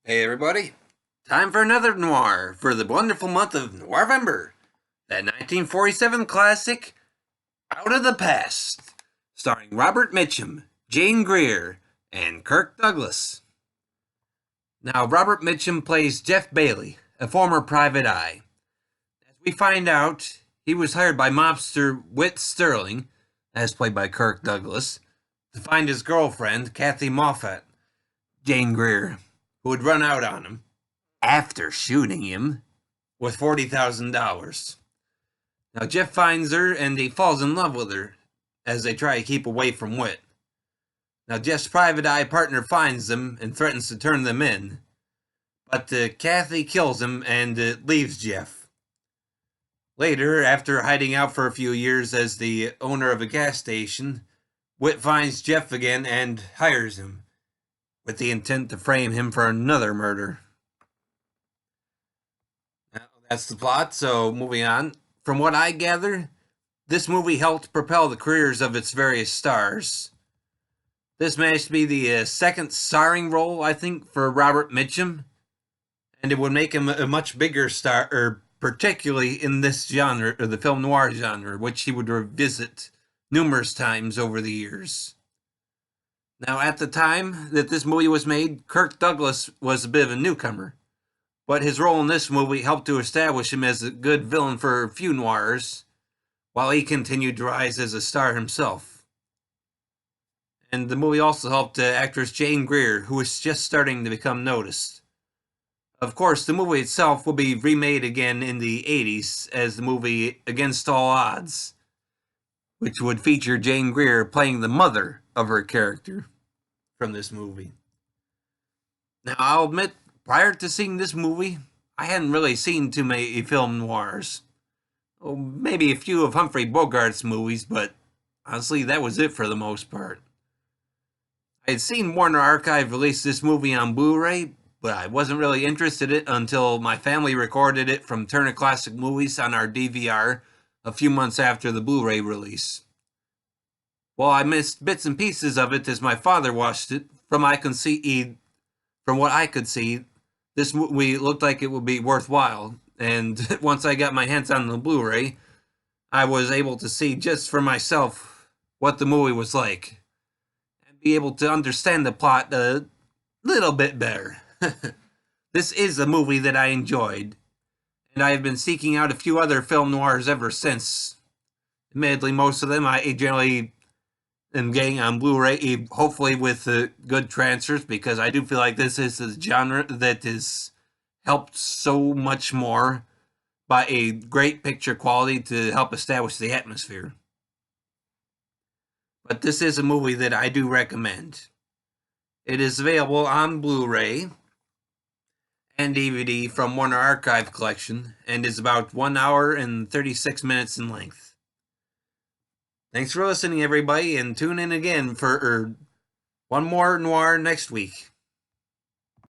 Hey everybody, time for another noir for the wonderful month of Noirvember. That 1947 classic, Out of the Past, starring Robert Mitchum, Jane Greer, and Kirk Douglas. Now, Robert Mitchum plays Jeff Bailey, a former private eye. As we find out, he was hired by mobster Whit Sterling, as played by Kirk Douglas, to find his girlfriend, Kathy Moffat, Jane Greer, who would run out on him after shooting him with $40,000. Now, Jeff finds her and he falls in love with her as they try to keep away from Whit. Now, Jeff's private eye partner finds them and threatens to turn them in, but Kathy kills him and leaves Jeff. Later, after hiding out for a few years as the owner of a gas station, Whit finds Jeff again and hires him, with the intent to frame him for another murder. Now, that's the plot, so moving on. From what I gather, this movie helped propel the careers of its various stars. This managed to be the second starring role, I think, for Robert Mitchum, and it would make him a much bigger star, particularly in this genre, or the film noir genre, which he would revisit numerous times over the years. Now, at the time that this movie was made, Kirk Douglas was a bit of a newcomer, but his role in this movie helped to establish him as a good villain for a few noirs, while he continued to rise as a star himself. And the movie also helped actress Jane Greer, who was just starting to become noticed. Of course, the movie itself will be remade again in the 80s as the movie Against All Odds, which would feature Jane Greer playing the mother of her character from this movie. Now, I'll admit, prior to seeing this movie, I hadn't really seen too many film noirs. Oh, maybe a few of Humphrey Bogart's movies, but honestly, that was it for the most part. I had seen Warner Archive release this movie on Blu-ray, but I wasn't really interested in it until my family recorded it from Turner Classic Movies on our DVR a few months after the Blu-ray release. While I missed bits and pieces of it as my father watched it, from what I could see, this movie looked like it would be worthwhile. And once I got my hands on the Blu-ray, I was able to see just for myself what the movie was like, and be able to understand the plot a little bit better. This is a movie that I enjoyed, and I have been seeking out a few other film noirs ever since. Admittedly, most of them I generally am getting on Blu-ray, hopefully with good transfers, because I do feel like this is a genre that is helped so much more by a great picture quality to help establish the atmosphere. But this is a movie that I do recommend. It is available on Blu-ray and DVD from Warner Archive Collection, and is about 1 hour and 36 minutes in length. Thanks for listening, everybody, and tune in again for one more noir next week.